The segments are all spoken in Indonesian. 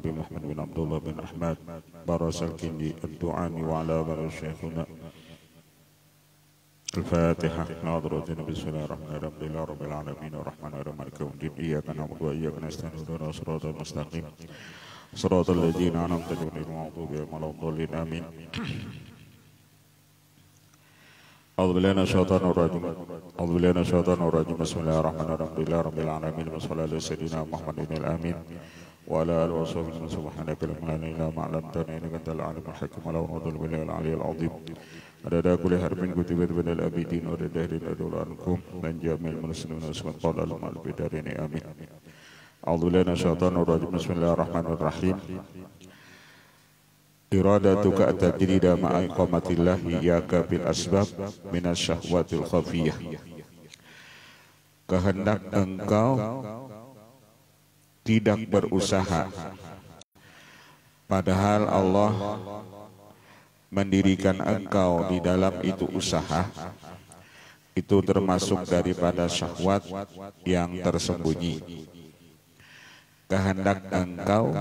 أبي محمد بن عبد الله بن أحمد برس الكندي الدعاني وعلى بر شيخنا الفاتحة ناظرة بسم الله الرحمن الرحيم الحمد لله رب العالمين الرحمن الرحيم مالك يوم الدين إياك نعبد وإياك نستعين اهدنا الصراط المستقيم صراط الذين أنعمت عليهم غير المغضوب عليهم ولا الضالين آمين. أعوذ بالله من الشيطان الرجيم بسم الله الرحمن الرحيم الحمد لله رب العالمين وصلى على سيدنا محمد الآمين وعلى آله وصحبه سبحانك لا علم إلا ما علمتنا إنك أنت العليم الحكيم ولا نضل بالله العلي العظيم عدد كل حرف كتبت من الأبدين وعدد دهر الأدول عنكم من جميع المسلمين وسلم قال المال بدارين آمين. أعوذ بالله من الشيطان الرجيم بسم الله الرحمن الرحيم إرادتك التجريد مع إقامة الله إياك بالأسباب من الشهوات الخفية. Kehendak engkau tidak berusaha padahal Allah mendirikan engkau di dalam itu usaha, itu termasuk daripada syahwat yang tersembunyi. Kehendak engkau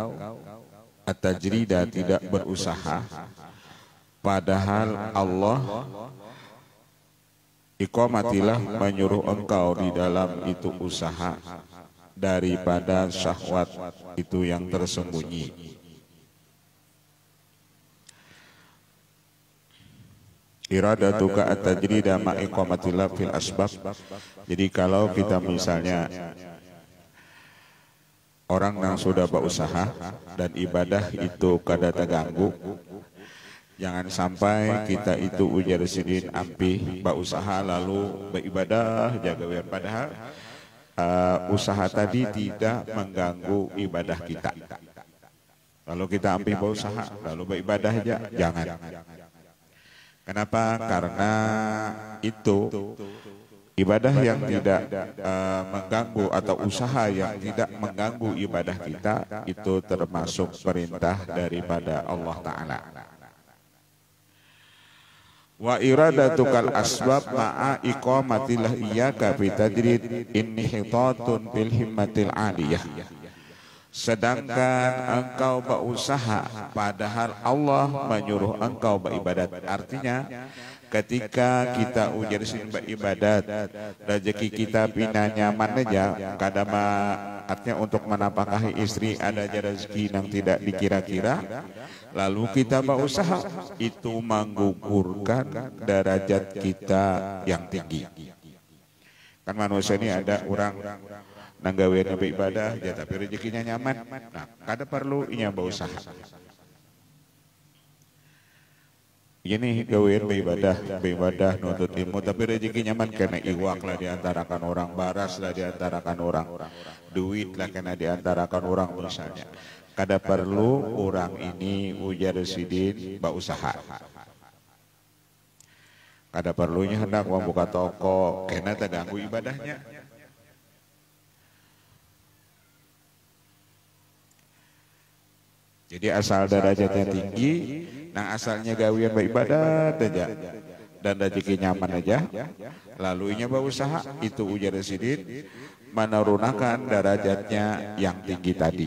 at-tajrida tidak berusaha padahal Allah iqamatilah menyuruh engkau di dalam itu usaha daripada syahwat itu yang tersembunyi. Iradatuka at-tajrida ma iqamatillah fil asbab. Jadi kalau kita misalnya orang yang sudah berusaha dan ibadah itu kada terganggu, jangan sampai kita itu ujar sidin ampi berusaha lalu beribadah jaga biar padahal usaha tadi tidak mengganggu ibadah kita. Kalau kita ampi berusaha lalu beribadah aja, jangan. Kenapa? Karena itu ibadah yang tidak mengganggu atau usaha yang tidak mengganggu ibadah kita itu termasuk perintah daripada Allah Ta'ala. Wa iradatukal asbab ma'a iqamatillah iyyaka bitadrid inhitatun bil himmatil aliyah. Sedangkan engkau berusaha padahal Allah menyuruh engkau beribadat. Artinya ketika kita ujar sin beribadat, rezeki kita pina nyaman aja, kadama artinya untuk menapakahi istri ada aja rezeki yang tidak dikira-kira, lalu kita berusaha, itu menggugurkan derajat kita yang tinggi. Kan manusia ini ada orang nanggawiannya beribadah, ya tapi rezekinya nyaman, nah kada perlu inya berusaha. Ini gawean beribadah nuntut ilmu tapi rezeki nyaman karena iwak lah diantarakan orang, baras lah diantarakan orang, duit lah kena diantarakan orang misalnya. Kada perlu orang ini ujar sidin berusaha. Kada perlunya hendak membuka toko kena terganggu ibadahnya. Jadi asal derajatnya tinggi, nah asalnya gawian beribadah aja dan rezeki nyaman aja, lalu inya berusaha, itu ujar sidin menurunkan derajatnya yang tinggi tadi.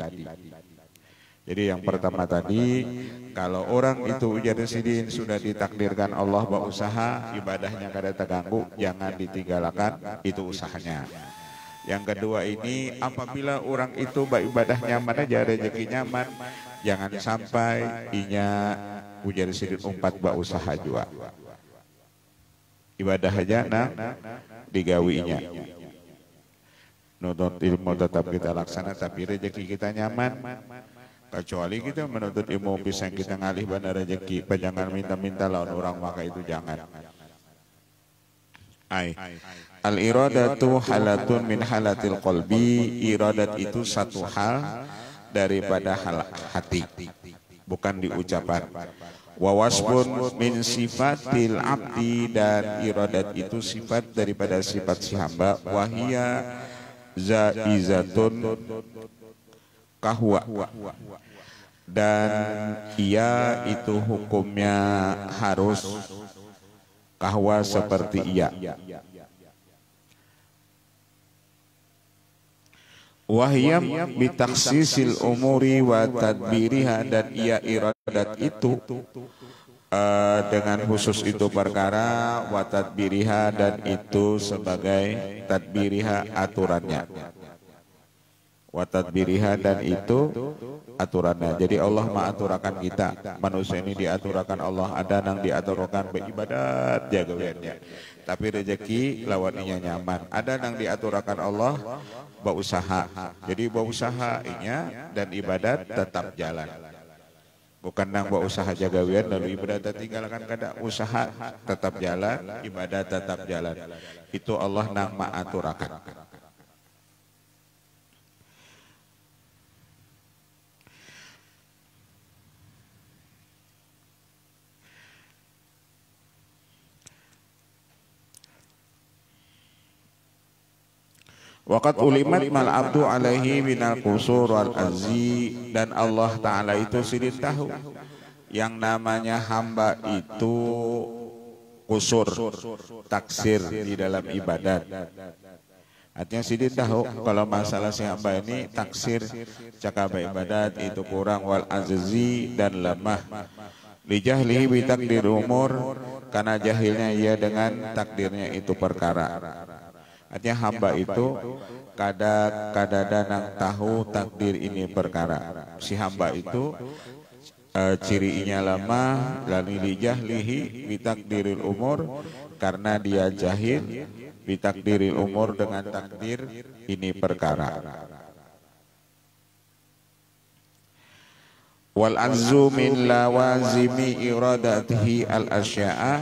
Jadi yang pertama tadi, kalau orang itu ujar sidin sudah ditakdirkan Allah berusaha, ibadahnya kada terganggu, jangan ditinggalkan itu usahanya. Yang kedua ini, apabila orang itu beribadah nyaman aja, rezeki nyaman, jangan sampai inya ujar sidin umpat berusaha juga. Ibadah aja nah digawinya. Nuntut ilmu tetap kita laksana tapi rezeki kita nyaman. Kecuali kita menuntut ilmu bisa kita ngalih bandar rezeki, jangan minta-minta lawan orang, maka itu jangan. Al-iradatu halatun min halatil qalbi. Iradat itu satu hal daripada hal hati, bukan diucapan. Wa wasbun min sifatil abdi, dan iradat itu sifat daripada sifat si hamba. Wahia zaizatun kahwa, dan ia itu hukumnya harus kahwa seperti ia. wahyam bitaksisil umuri wa tadbiriha, dan ia iradat itu dengan khusus itu perkara, wa tadbiriha, dan itu sebagai tadbiriha aturannya, wa tadbiriha, dan itu aturannya. Jadi Allah mengaturakan kita, manusia ini diaturakan Allah, ada yang diaturakan beribadat jagawiannya, tapi rezeki lawannya nyaman. Ada yang diaturakan Allah berusaha, jadi berusaha-nya dan ibadat tetap jalan. Bukan nang berusaha jagawian lalu ibadat tinggalkan, kada usaha tetap jalan, ibadat tetap jalan. Itu Allah nang mengaturakan. Waqat ulimat mal abdu alaihi minal qusur wal azzi, dan Allah Ta'ala itu sudah tahu yang namanya hamba itu kusur, taksir di dalam ibadat. Artinya sudah tahu kalau masalah si hamba ini taksir cakap ibadat itu kurang, wal azzi, dan lemah, lijahlihi bitakdir umur, karena jahilnya ia dengan takdirnya itu perkara. Artinya hamba itu kadang-kadang tahu takdir ini perkara. Si hamba itu cirinya lemah, lalu lijahlihi bitakdiril umur, karena dia jahil, bitakdiril umur, dengan takdir ini perkara. Wal azzu min lawazimi iradatihi al asya'a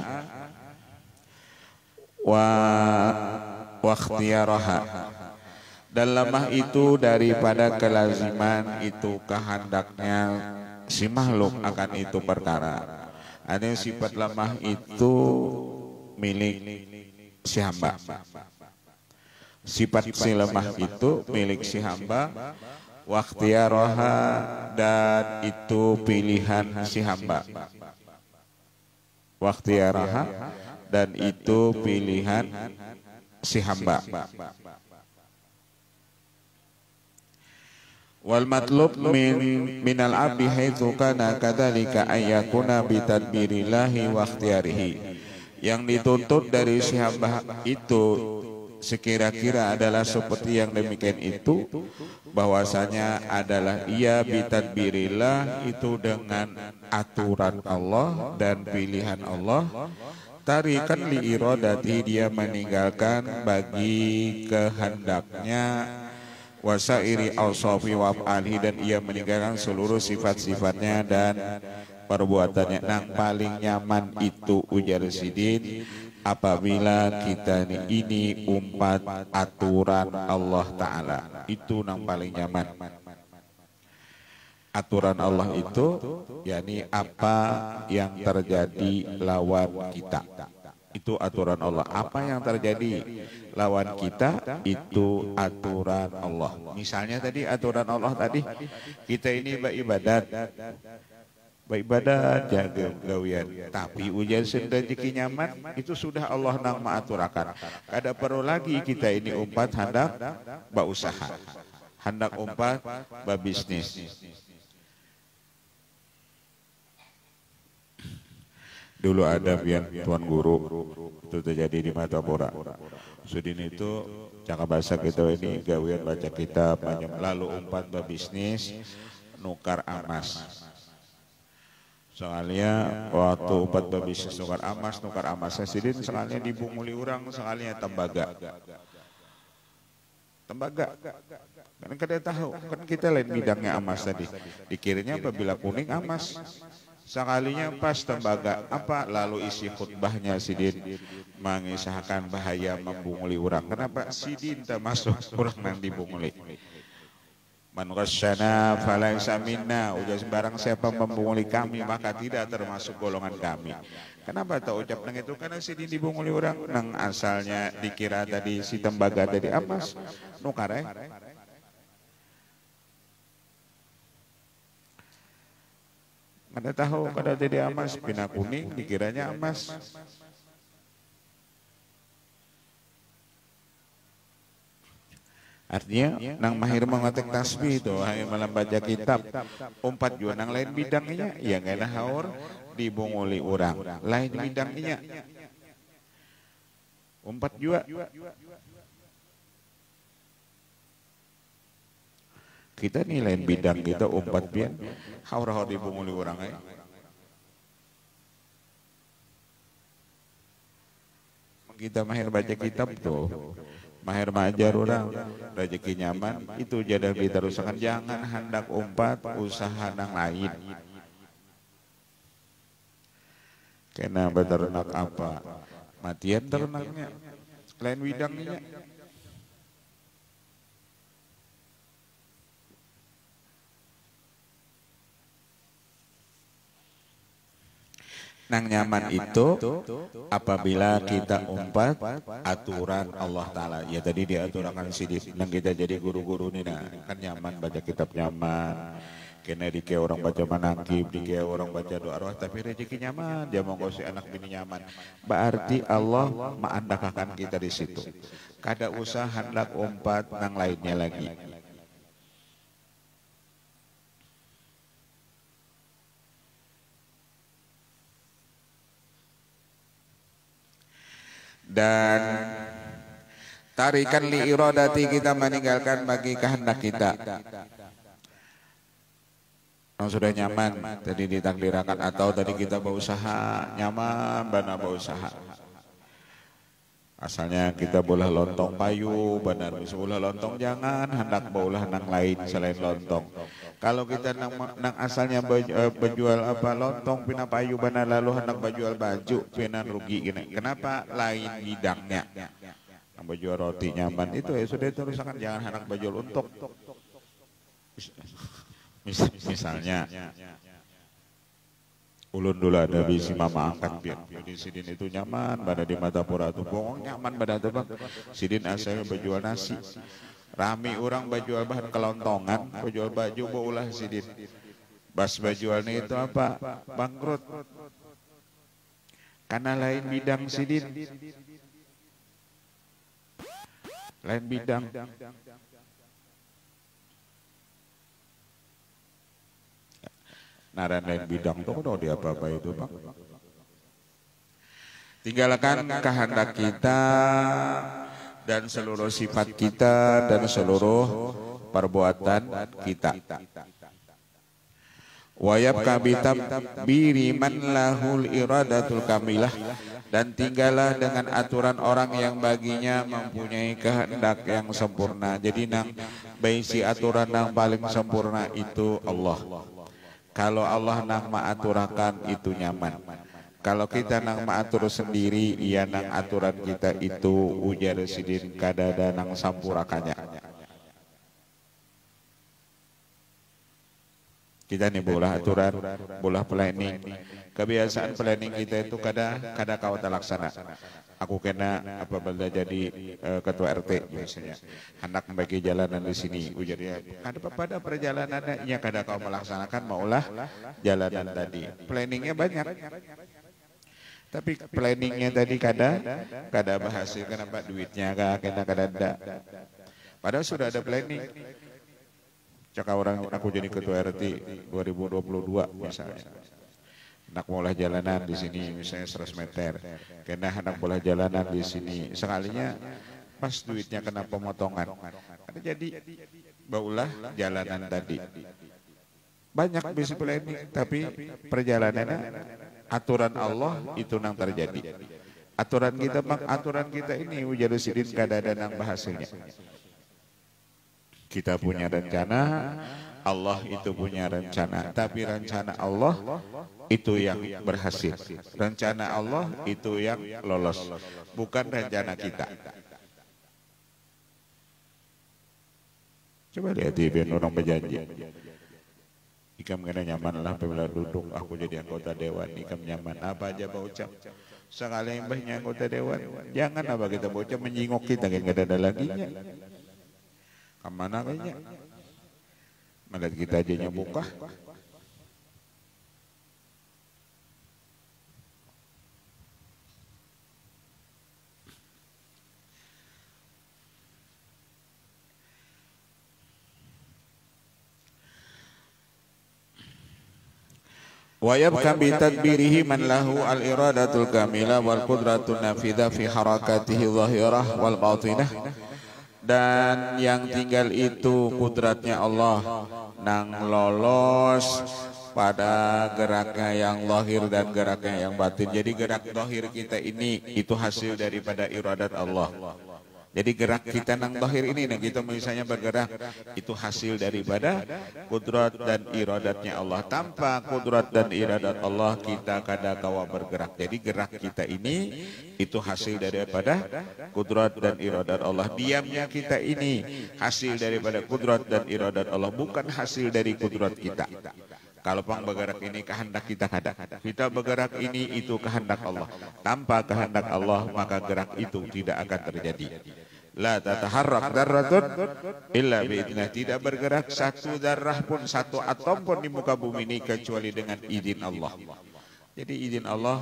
wa wakhtiyaraha, dan lemah itu daripada kelaziman itu kehendaknya si makhluk akan itu perkara. Ada sifat lemah itu milik si hamba, sifat si lemah itu milik si hamba, wakhtiyaraha, dan itu pilihan si hamba, wakhtiyaraha, dan itu pilihan si hamba. Wal matlub minal abdi haitsu kana kadzalika ayyakuna bi tadbirillahi wa ikhtiyarihi, yang dituntut dari si hamba itu sekira-kira adalah seperti yang demikian itu, bahwasanya adalah ia bi tadbirillah, itu dengan aturan Allah dan pilihan Allah, tarikan li iradati, dia meninggalkan bagi kehendaknya, wasairi awsafi wa af'alihi, dan ia meninggalkan seluruh sifat-sifatnya dan perbuatannya. Nang paling nyaman itu ujar Sidin apabila kita ini umat aturan Allah Ta'ala, itu nang paling nyaman. Aturan Allah itu yakni apa yang terjadi lawan kita, itu aturan Allah. Apa yang terjadi lawan kita itu aturan Allah. Misalnya tadi aturan Allah tadi, kita ini beribadat jaga gawian, tapi ujian sedikit nyaman itu sudah Allah nang mengaturakan. Kada perlu lagi kita ini umpat hendak berusaha, hendak umpat berbisnis. Dulu ada pian tuan guru itu terjadi di Matapura. Sudin itu cakap bahasa kita ini gawian baca kitab, lalu umpat berbisnis nukar emas. Soalnya waktu umpat berbisnis nukar emas Sidin soalnya dibunguli orang, soalnya tembaga. Kan kita tahu, kan kita lain bidangnya emas tadi. Dikiranya apabila kuning emas. Sekalinya pas tembaga apa, lalu isi khutbahnya Sidin mengisahkan bahaya membunguli orang. Kenapa Sidin termasuk orang yang dibunguli? Man ghasyana falaysa minna, ujar sembarang siapa membunguli kami maka tidak termasuk golongan kami. Kenapa tak ucap nang itu? Karena Sidin dibunguli orang, nang asalnya dikira tadi si tembaga tadi emas nukar Anda tahu kada jadi emas, pina kuning dikiranya emas. Artinya nang mahir mengetik tasbih itu, mahir malam baca kitab, umpat juga nang lain bidangnya, yang kena haur dibunguli orang, lain bidangnya, umpat juga. Kita nih lain bidang kita umpat pian, haur-haur dibunguli orang aja. Kita mahir baca kitab tuh, mahir majar orang, rezeki nyaman, itu jadah diterusakan. Jangan hendak umpat usaha nang lain. Kena beternak apa? Matian ternaknya, lain bidangnya. Nang nyaman itu apabila kita umpat aturan Allah Ta'ala. Ya tadi diaturakan sidik. Nang kita jadi guru-guru nih nah, kan nyaman baca kitab nyaman. Kena dike orang baca manakib, dike orang baca doa roh, tapi rezeki nyaman. Dia mau si anak bini nyaman. Berarti Allah mengandakakan kita di situ. Kada usah hendak umpat nang lainnya lagi. Dan tarikan li iradati, kita meninggalkan bagi kehendak kita. Yang sudah nyaman tadi ditakdirkan, atau tadi kita berusaha nyaman benar berusaha. Asalnya kita boleh lontong payu, benar bisa boleh lontong, jangan hendak baulah nang lain selain lontong. Kalau kita nang asalnya berjual apa lontong pina payu benar, lalu hendak berjual baju pina rugi gini. Kenapa? Lain bidangnya. Yang berjual roti nyaman itu ya sudah terusakan, jangan hendak berjual untuk. Misalnya ulun dulu ada bisi mama angkat biar jadi sidin itu nyaman pada di mata pura itu bohong nyaman pada itu bang. Sidin asalnya berjual nasi, rame orang berjual bahan kelontongan, berjual baju baulah sidin. Bas berjualnya itu apa? Bangkrut. Karena lain bidang sidin, lain bidang. Naran lain bidang tuh udah di apa-apa itu bang. Tinggalkan kehendak kita dan seluruh sifat kita dan seluruh perbuatan kita. Wayab kabitab biriman lahul iradatul kamilah, dan tinggallah dengan aturan orang yang baginya mempunyai kehendak yang sempurna. Jadi nang baisi aturan yang paling sempurna itu Allah. Kalau Allah nang maaturakan itu nyaman. Kalau kita nang maatur sendiri, iya nang aturan kita itu ujar sidin kadada nang sampurakannya. Kita nih bolah aturan, bolah planning. Kebiasaan planning kita itu kada kau terlaksana. Aku kena apabila jadi ketua RT misalnya, hendak membagi jalanan di sini, ujarnya kada pada perjalanannya, ya kada kau melaksanakan maulah jalanan tadi. Planningnya banyak, tapi planningnya tadi kada berhasil. Kenapa? Duitnya kena kada ada. Padahal sudah ada planning. Cakap orang aku jadi ketua RT 2022 misalnya. Hendak bola jalanan di sini misalnya 100 meter. Kena hendak bola jalanan di sini. Sekalinya pas duitnya kena pemotongan. Ada jadi baulah jalanan tadi. Banyak bisi planning, tapi perjalanannya aturan Allah itu nang terjadi. Aturan kita bang, aturan kita ini ujar sidin kada ada nang bahasanya. Kita punya rencana, Allah itu punya rencana, tapi rencana Allah itu yang berhasil. Rencana Allah itu yang lolos, bukan rencana kita. Coba lihat di orang berjanji. Ikam kena nyaman lah apabila duduk, aku jadi anggota dewan. Ikam nyaman, apa aja baucap. Sekali yang banyak anggota dewan, jangan apa kita baucap menyingok kita, nggak ada lagi. Kemana kayaknya? Melihat kita aja buka. Wa yabqa bi tadbirihi man lahu al-iradatul kamila wal qudratun nafidha fi harakatihi zahirah wal batinah. Dan yang tinggal itu kudratnya Allah nang lolos pada geraknya yang lahir dan geraknya yang batin. Jadi gerak lahir kita ini itu hasil daripada iradat Allah. Jadi gerak kita nang lahir ini, nah kita misalnya bergerak, itu hasil daripada kudrat dan iradatnya Allah. Tanpa kudrat dan iradat Allah kita kada kawa bergerak. Jadi gerak kita ini itu hasil daripada kudrat dan iradat Allah. Diamnya kita ini hasil daripada kudrat dan iradat Allah, bukan hasil dari kudrat kita. Kalau pang bergerak ini kehendak kita kada. Kita bergerak ini itu kehendak Allah. Tanpa kehendak Allah maka gerak itu tidak akan terjadi. La tataharrak darratun illa biidznah. Tidak bergerak satu darah pun, satu atom pun di muka bumi ini kecuali dengan izin Allah. Jadi izin Allah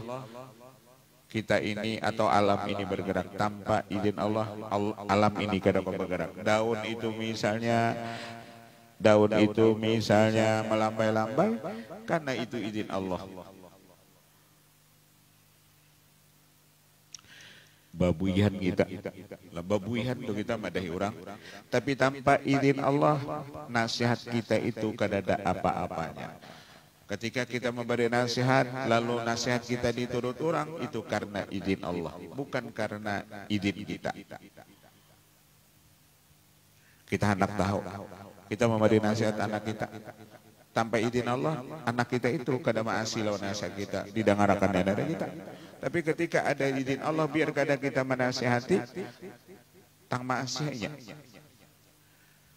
kita ini atau alam ini bergerak. Tanpa izin Allah alam ini kada bergerak. Daun itu misalnya melambai-lambai karena itu izin Allah. Babuihan kita, babuihan itu kita madahi orang, tapi tanpa izin Allah nasihat kita itu kada ada apa-apanya. Ketika kita memberi nasihat lalu nasihat kita diturut orang, itu karena izin Allah, bukan karena izin kita. Kita hendak tahu, kita memberi nasihat anak kita tanpa izin Allah, anak kita itu kada maasi lawan nasihat kita, didengarkan dari kita. Tapi ketika ada izin Allah, biar kada kita menasihati tang maasinya.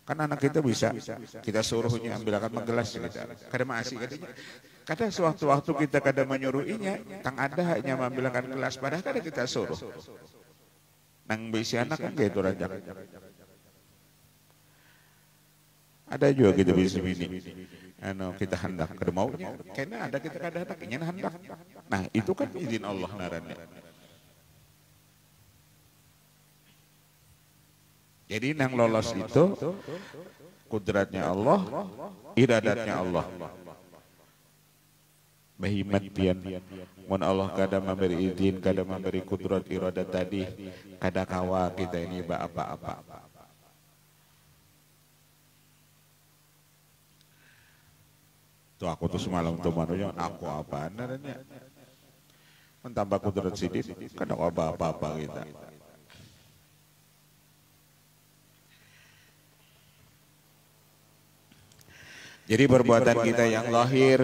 Kan anak kita bisa kita suruhnya ambilkan menggelas kita, kada maasi katanya. Kadang sewaktu-waktu kita kada menyuruhinya, tang ada hanya mengambilkan gelas, padahal kada kita suruh. Nang bisi anak kan gitu ranjak. Ada juga kita bisa ini. Kita hendak kada maunya, karena ada kita kada hendak, ingin hendak. Nah itu kan izin Allah narannya. Jadi nang lolos itu kudratnya Allah, iradatnya Allah. Bahimat pian, mun Allah kada memberi izin, kada memberi kudrat iradat tadi, kada kawa kita ini apa-apa. Tuh aku tuh semalam tuh manusia, aku apa naranya? Mentambah kudrat sidik, kan aku apa-apa kita. Jadi perbuatan kita yang lahir,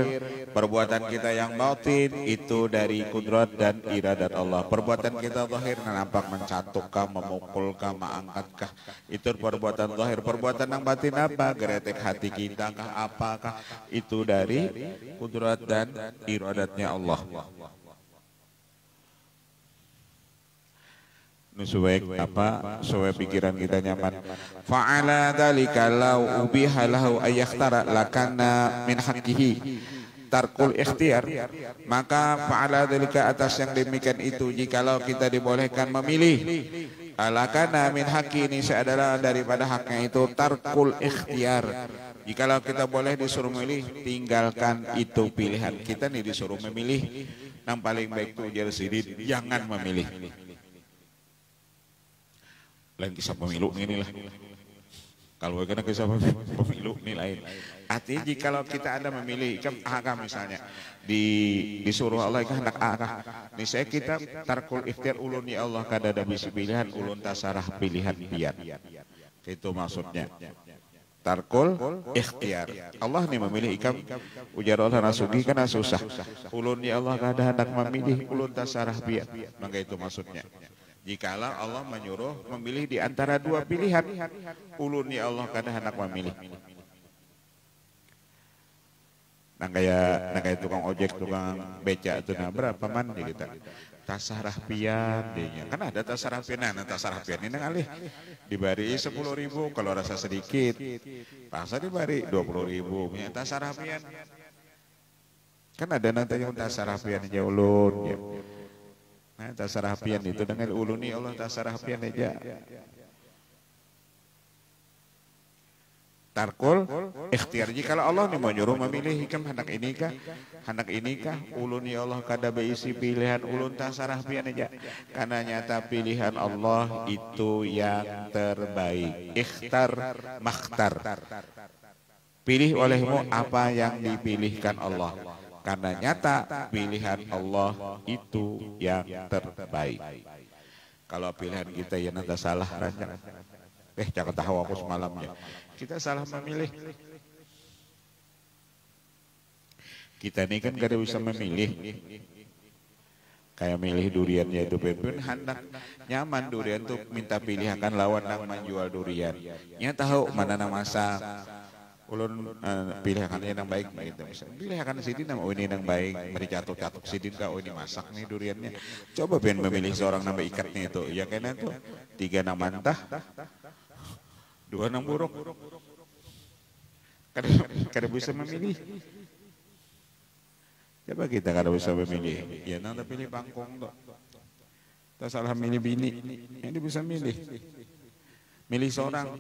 perbuatan kita yang batin itu dari kudrat dan iradat Allah. Perbuatan kita lahir nampak mencatukah, memukulkah, mengangkatkah, itu perbuatan lahir. Perbuatan yang batin apa? Geretek hati kita kah, apakah? Itu dari kudrat dan iradatnya Allah. Supaya apa? Supaya pikiran kita nyaman. Fa'ala dzalika law ubiha lahu ayakhtara lakana min haqqihi tarkul ikhtiar. Maka fa'ala dzalika atas yang demikian itu, jikalau kita dibolehkan memilih, lakana min haqqi ini adalah daripada haknya itu tarkul ikhtiar. Jikalau kita boleh disuruh memilih, tinggalkan itu pilihan. Kita nih disuruh memilih, yang paling baik itu ujar sidin, jangan memilih. Lain kisah pemilu ini lah. Kalau kena kisah pemilu ini lain. Artinya jikalau kita ada memilih, kan AK misalnya disuruh Allah kan hendak AK. Nih saya kita tarkul ikhtiar ulun ya Allah kada ada bisi pilihan, ulun tasarah pilihan pian. Itu maksudnya. Tarkul ikhtiar. Allah nih memilih ikam ujar Allah nasugi karena susah. Ulun ya Allah kada hendak memilih, ulun tasarah pian. Maka itu maksudnya. Jikalau Allah menyuruh memilih di antara dua pilihan, ulun ya Allah kada hendak memilih. Nah kayak tukang ojek, tukang beca itu nah berapa man di kita? Tasarah pian dia. Kan ada tasarah pian, nah tasarah pian ini ngalih dibari 10.000 kalau rasa sedikit. Paksa dibari 20.000 punya tasarah pian. Kan ada nanti yang tasarah pian aja ulun ya. Nah, tasarah pian itu dengan uluni Allah tasarah pian aja. tarkul ikhtiar. Jika Allah nih mau nyuruh memilih hikam hendak ini kah ulun ya Allah kada beisi pilihan ulun tasarah pian aja, karena nyata pilihan Allah itu yang terbaik. Ikhtar makhtar, pilih olehmu apa yang dipilihkan Allah, karena nyata pilihan Allah itu yang terbaik. Kalau pilihan kita ya nanti salah rancang. Jangan tahu aku semalamnya. Kita salah memilih. Kita ini kan gak bisa memilih. Kayak milih durian yaitu pun hendak nyaman durian tuh minta pilihan lawan nang menjual durian. Nya tahu mana nang masak. Ulun pilihannya yang baik gitu. Pilihan sidin nama ini yang baik, beri catuk sidin kau ini masak nih duriannya. Coba pengen memilih seorang nambah ikatnya itu. Ya kayaknya tuh 3 nang mantah. 2 nang buruk. Kada bisa memilih. Coba kita kada bisa memilih. Ya nang pilih bangkong tuh. Tak salah milih bini. Yang bisa milih. Milih seorang.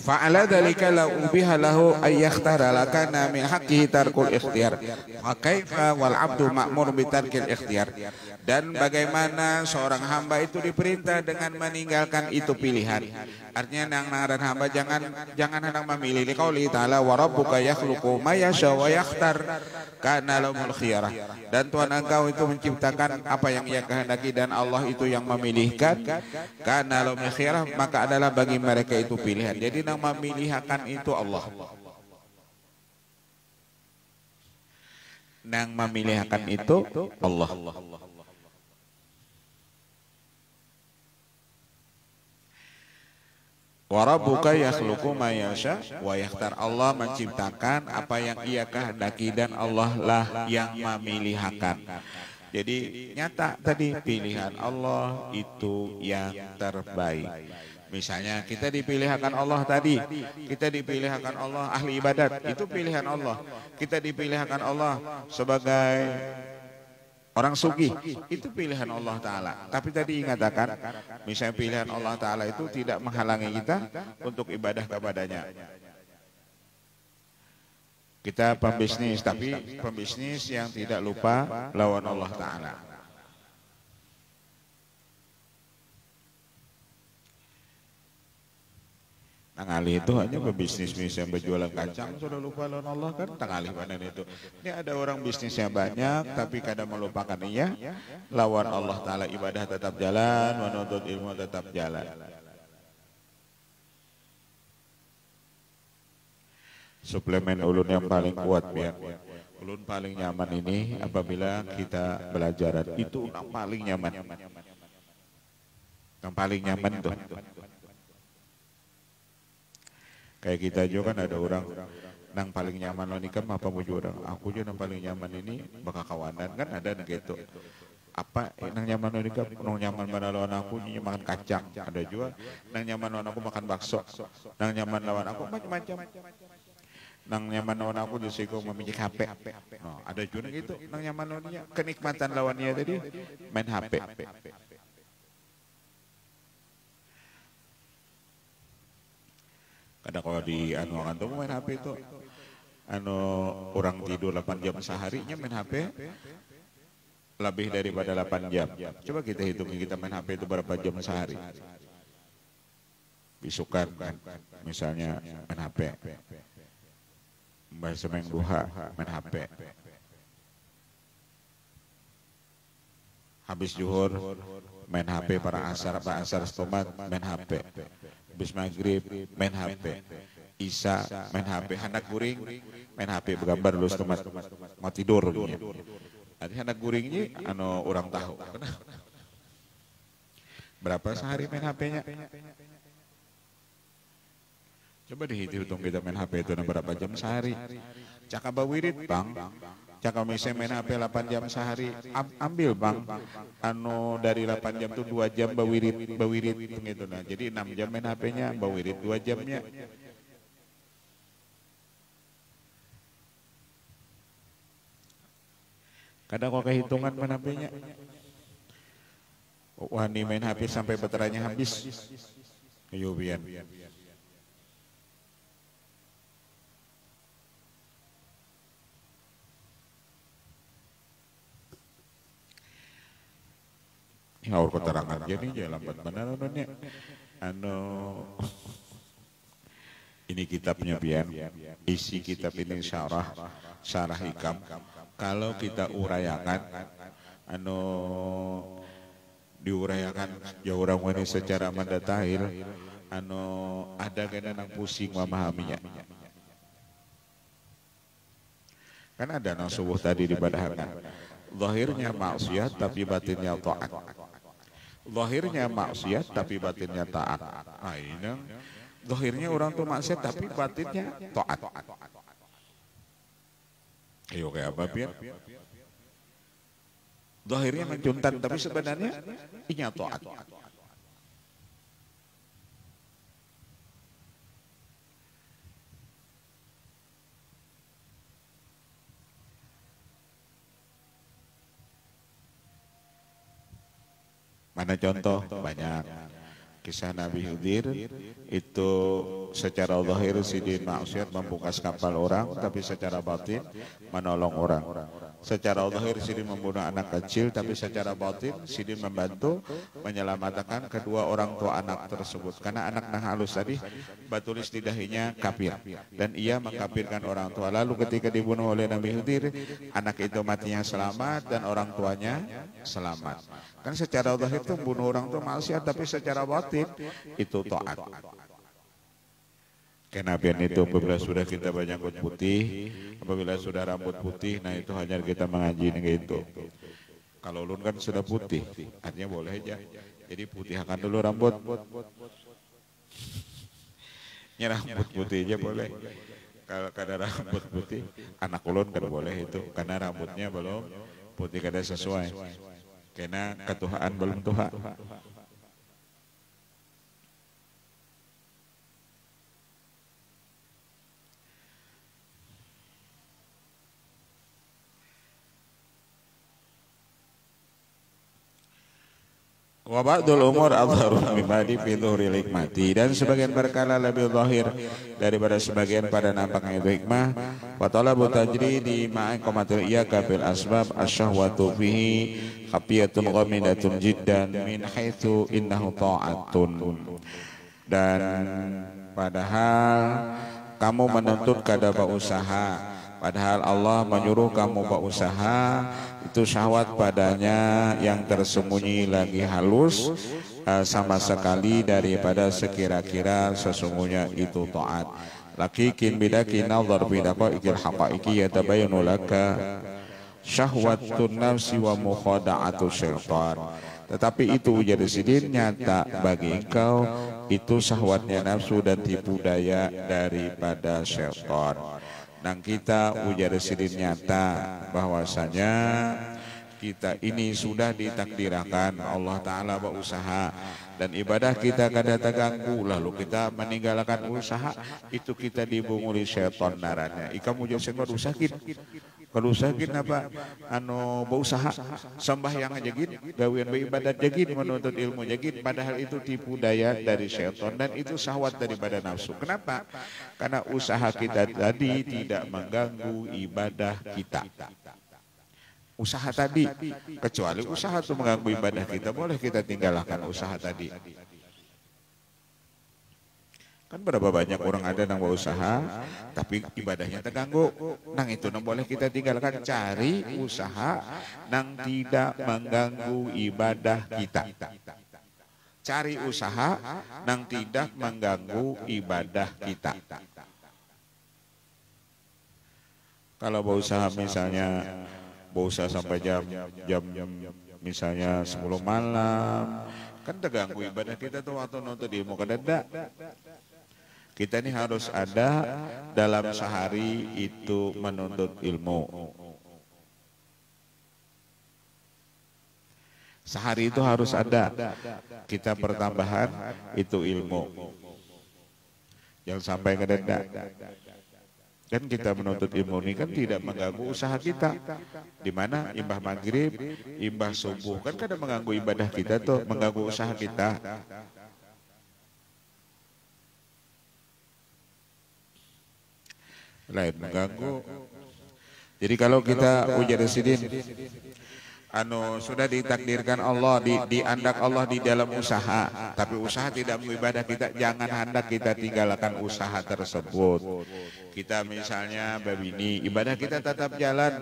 Fa'ala dzalika la ubiha lahu ay yakhtara lakana min haqqihi tarkul ikhtiyar. Fa kaifa wal 'abdu ma'mur bi tarkil ikhtiyar. Dan bagaimana seorang hamba itu diperintah dengan meninggalkan itu pilihan. Artinya nang hamba jangan hendak memilih. Liqauli ta'ala wa rabbuka yakhluqu ma yasha wa yakhtar kana lahumul khiyarah. Dan Tuhan engkau itu menciptakan apa yang Ia kehendaki dan Allah itu yang memilihkan. Kana lahumul khiyarah, maka adalah bagi mereka itu pilihan. Jadi nang memilihkan itu Allah. Nang memilihkan itu Allah. Wa rabbuka yakhluqu ma yasha wa yakhtar. Allah menciptakan apa yang Ia kehendaki dan Allah lah yang memilihkan. Jadi nyata tadi pilihan Allah itu yang terbaik. Misalnya kita dipilihkan Allah tadi, kita dipilihkan Allah ahli ibadat, itu pilihan Allah. Kita dipilihkan Allah sebagai orang sugih, itu pilihan Allah Ta'ala. Tapi tadi ingatakan, misalnya pilihan Allah Ta'ala itu tidak menghalangi kita untuk ibadah kepadanya. Kita pembisnis, tapi pembisnis yang tidak lupa lawan Allah Ta'ala. Tangali itu hanya pebisnis yang berjualan kacang sudah lupa lawan Allah kan, tangali mana itu. Ini ada orang bisnisnya banyak tapi kadang melupakan Ia lawan Allah Ta'ala. Ibadah tetap jalan, menuntut ilmu tetap jalan. Suplemen ulun yang paling kuat biar ulun paling nyaman ini apabila kita belajar itu yang paling nyaman. Yang paling nyaman tuh. Kayak kita juga kan ada orang nang paling nyaman lo nikam apa mau orang. Aku juga nang paling nyaman ini bakal kawanan kan ada gitu. Apa nang nyaman lo nikam, nang nyaman mana lawan aku makan kacang. Ada juga nang nyaman lawan aku makan bakso. Nang nyaman lawan aku macam-macam. Nang nyaman lawan aku disiko memijik HP. No, ada juga gitu. Nang nyaman lawannya kenikmatan lawannya tadi main HP. Kadang kalau di anuangan tuh main HP itu orang tidur 8 jam seharinya main HP lebih daripada 8 jam. Coba kita hitung kita main HP itu berapa jam sehari. Bisukan kan, misalnya main HP. Mbak semeng duha main HP. Habis zuhur main HP para asar stomat main HP. Habis maghrib main HP, Isya main HP, hendak guring main HP bergambar lu stomat mau tidur. Nanti hendak guringnya orang tahu. Berapa sehari main HP-nya? Coba dihitung kita main HP itu berapa jam sehari. Cakap bawirit bang. Cakap misalnya main HP 8 jam sehari, ambil bang, dari 8 jam itu 2 jam bawirit gitu nah. Jadi 6 jam main HP-nya, bawirit 2 jamnya. Kadang kok kehitungan mana HP-nya. Wani main HP sampai baterainya habis. Ayo biar. Ngawur keterangan jadi aja lambat benar nya. Ini kitabnya pian. Isi kitab ini syarah hikam. Kalau kita urayakan diurayakan ya orang ini secara mendetail ada kena nang pusing memahaminya. Kan ada nang subuh tadi dibadahakan. Zahirnya maksiat tapi batinnya taat. Zahirnya maksiat tapi batinnya taat. Nah, ini zahirnya orang tuh maksiat tapi batinnya taat. Ayo kayak apa biar? Zahirnya mencuntan tapi sebenarnya inya taat. Mana contoh? Banyak. Kisah Nabi Khidir itu secara zahir sidin maksiat membungkas kapal orang, tapi secara batin menolong orang. Secara zahir sidin membunuh anak kecil, tapi secara batin sidin membantu menyelamatkan kedua orang tua anak tersebut. Karena anak nah halus tadi batulis di dahinya kafir dan ia mengkafirkan orang tua. Lalu ketika dibunuh oleh Nabi Khidir, anak itu matinya selamat dan orang tuanya selamat. Kan secara zahir itu membunuh orang itu maksiat, tapi secara batin itu taat. Kenabian itu apabila sudah kita banyak rambut putih, apabila sudah rambut putih, nah itu hanya kita mengaji gitu. Kalau ulun kan sudah putih, artinya boleh aja. Jadi putihkan dulu rambut. Ya rambut putih aja boleh. Kalau kada rambut putih, anak ulun kan boleh itu, karena rambutnya belum putih kada sesuai. Karena ketuhaan belum tuha. Wa ba'dul umur adharu min ba'di fi dhuhril hikmati, dan sebagian perkara lebih zahir daripada sebagian pada nampaknya itu hikmah. Wa talabu tajridi ma'a qamatil iyaka bil asbab asyahwatu fihi khafiyatun ghamidatun jiddan min haitsu innahu ta'atun. Dan padahal kamu menuntut kada berusaha, padahal Allah menyuruh kamu berusaha, itu syahwat padanya yang tersembunyi lagi halus sama sekali daripada sekira-kira sesungguhnya itu taat. Lakin bidaki nazar bidaqo ikil haqaiki yatabayanu laka syahwatun nafsi wa mukhada'atu syaitan. Tetapi itu jadi sidin nyata bagi engkau, itu syahwatnya nafsu dan tipu daya daripada syaitan. Dan kita ujar sidin nyata bahwasanya kita ini sudah ditakdirkan Allah Ta'ala berusaha dan ibadah kita kada terganggu, lalu kita meninggalkan usaha, itu kita dibunguli syaitan naranya. Ika mujar sengkau sakit, kalau sakit apa berusaha sembahyang aja gini, gawian beribadat aja gini, menuntut ilmu aja gini, padahal itu tipu daya dari syaitan dan itu syahwat daripada nafsu. Kenapa? Karena usaha kita tadi tidak mengganggu ibadah kita. Usaha tadi, kecuali usaha itu mengganggu ibadah kita, boleh kita tinggalkan usaha tadi. Kan berapa banyak orang ada yang berusaha tapi ibadahnya terganggu, nang itu nang boleh kita tinggalkan. Cari usaha nang tidak mengganggu ibadah kita. Cari usaha nang tidak mengganggu ibadah kita. Kalau berusaha misalnya berusaha sampai jam misalnya 10 malam, kan terganggu ibadah kita tuh waktu nonton ilmu kadada. Kita ini harus ada dalam sehari itu menuntut ilmu. Sehari itu harus ada kita pertambahan itu ilmu. Jangan sampai kadada. Kan kita menuntut ilmu ini kan tidak mengganggu usaha kita. Di mana imbah maghrib, imbah subuh kan kadang mengganggu ibadah kita tuh, mengganggu usaha kita. Lain mengganggu. Jadi kalau kita ujar sidin, sudah ditakdirkan Allah, diandak Allah di dalam usaha, tapi usaha tidak mengibadah kita, jangan hendak kita tinggalkan usaha tersebut. Kita misalnya babini, ibadah kita tetap jalan.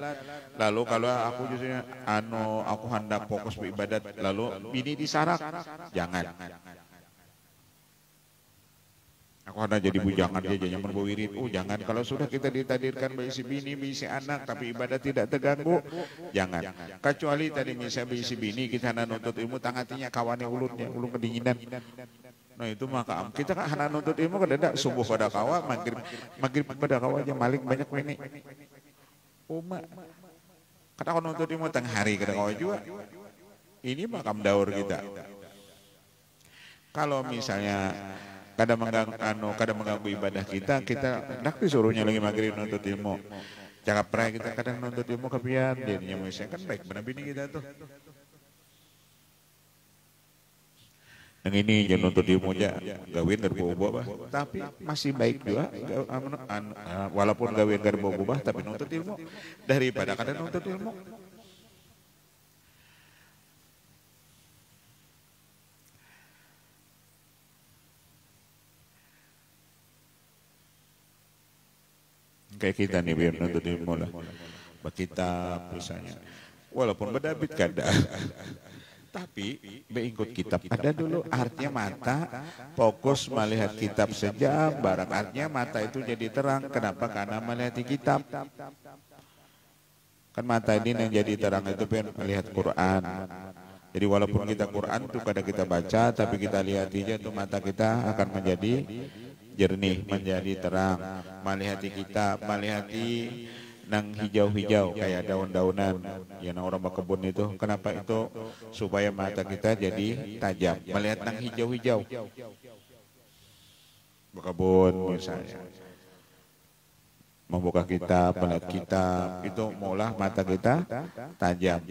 Lalu kalau aku justru aku hendak fokus beribadat, lalu bini disarak, jangan. Aku hendak jadi bujangan dia jangan berwirid. Jangan. Kalau sudah kita ditakdirkan bisi bini, bisi anak, tapi ibadah tidak terganggu, jangan. Kecuali tadi misalnya bisi bini kita hendak nuntut ilmu, tangatinya kawannya ulunnya, ulun kedinginan. Nah itu maka kita kan hendak nuntut ilmu kadang subuh pada kawa, maghrib pada kawa aja maling banyak ini. Kadang aku nuntut ilmu tengah hari kadang kawa juga. Ini makam daur kita. Kalau misalnya kadang mengganggu ibadah kita hendak disuruhnya lagi maghrib nuntut ilmu. Cakap pernah kita kadang nuntut ilmu kepian, jadinya misalnya kan baik benar bini kita tuh. Yang ini jangan nuntut ilmu aja, gawin berubah-ubah, tapi masih baik juga, walaupun gawin berubah-ubah tapi nuntut ilmu daripada kadang nuntut ilmu. Kayak kita nih biar nuntut ilmu lah, berkitab misalnya, walaupun berdabit kada, tapi mengikut kitab ada dulu. Artinya mata fokus melihat kitab sejam, barang artinya mata itu jadi terang. Kenapa? Karena melihat di kitab. Kan mata ini yang jadi terang itu pengen melihat Quran. Jadi walaupun kita Quran itu kadang kita baca, tapi kita lihat aja tuh mata kita akan menjadi jernih, menjadi terang. Melihat kitab, melihat nang hijau-hijau kayak daun-daunan yang orang berkebun itu. Kenapa itu? Supaya mata kita jadi tajam melihat nang hijau-hijau berkebun misalnya. Membuka kitab, melihat kitab itu maulah mata kita tajam.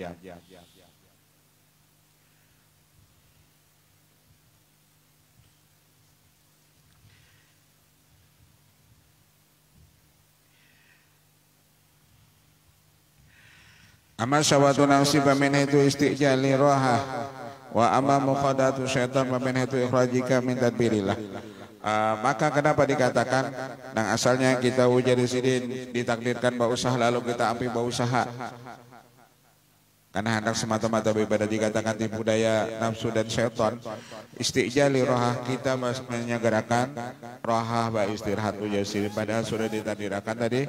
Amma syawatu nafsi pamin itu istijali roha wa amma muqadatu syaitan pamin itu ikhrajika min tadbirillah. Maka kenapa dikatakan nang asalnya kita ujar di sini ditakdirkan berusaha lalu kita ambil berusaha karena hendak semata-mata beribadah, dikatakan tipu daya nafsu dan syaitan. Istijali rohah kita menyegerakan rohah ba istirahat ujar sini, padahal sudah ditakdirkan tadi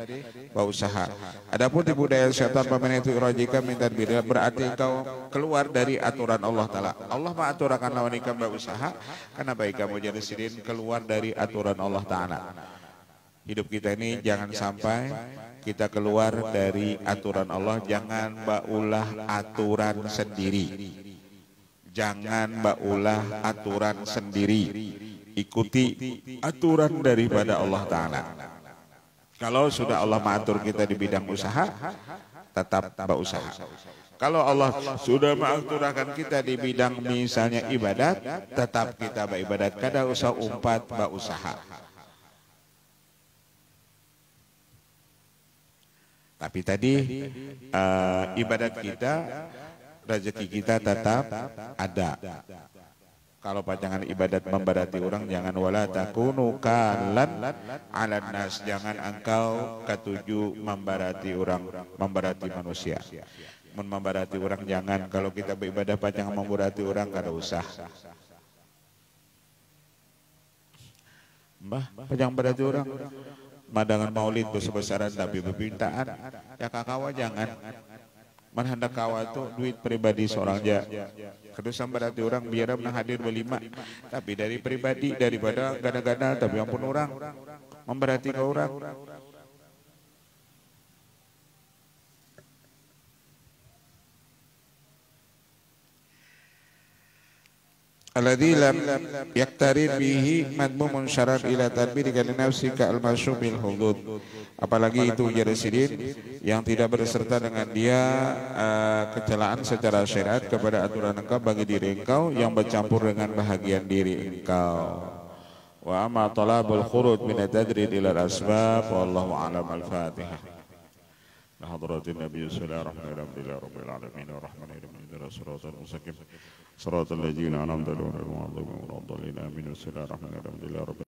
berusaha. Adapun tipu daya syaitan paman itu irojika minta bila berarti engkau keluar dari aturan Allah Ta'ala. Allah mengaturkan lawan ikam berusaha, kenapa kamu jadi sidin keluar dari aturan Allah Ta'ala. Hidup kita ini jangan sampai kita keluar dari aturan Allah. Jangan baulah aturan sendiri. Jangan baulah aturan sendiri. Ikuti aturan daripada Allah Ta'ala. Kalau sudah Allah mengatur kita di bidang usaha, tetap berusaha. Kalau Allah sudah mengaturkan kita di bidang misalnya ibadat, tetap kita beribadat. Kada usah umpat berusaha. Tapi tadi ibadat kita, rezeki kita tetap ada. Kalau panjangan ibadat memberati orang, jangan wala takunu kalan alan nas, jangan engkau ketuju memberati orang, memberati manusia. Memberati orang jangan. Kalau kita beribadah panjangan memberati orang, kada usah. Mbah, panjangan memberati orang. Madangan maulid besar-besaran tapi berpintaan ya kakawa jangan. Man hendak kawa itu duit pribadi seorang aja. Kedusan berarti orang biar menang hadir berlima, tapi dari pribadi daripada gana-gana, tapi ampun orang memberati ke orang. alladzi lam yaktarid bihi madmumun syarat ila tadbiri kali nafsi ka al-masyubil hudud. Apalagi itu ujar sidin yang tidak berserta dengan dia kecelaan secara syariat kepada aturan engkau bagi diri engkau yang bercampur dengan bahagian diri engkau. Wa amma talabul khuruj min at-tadrid ila al-asbab wallahu a'lam. Al-Fatihah. Hadratin Nabi sallallahu alaihi wasallam rabbil alamin arrahmanir rahim siratal mustaqim siratal ladzina an'amta alaihim ghairil maghdubi alaihim waladdallin amin. Bismillahirrahmanirrahim.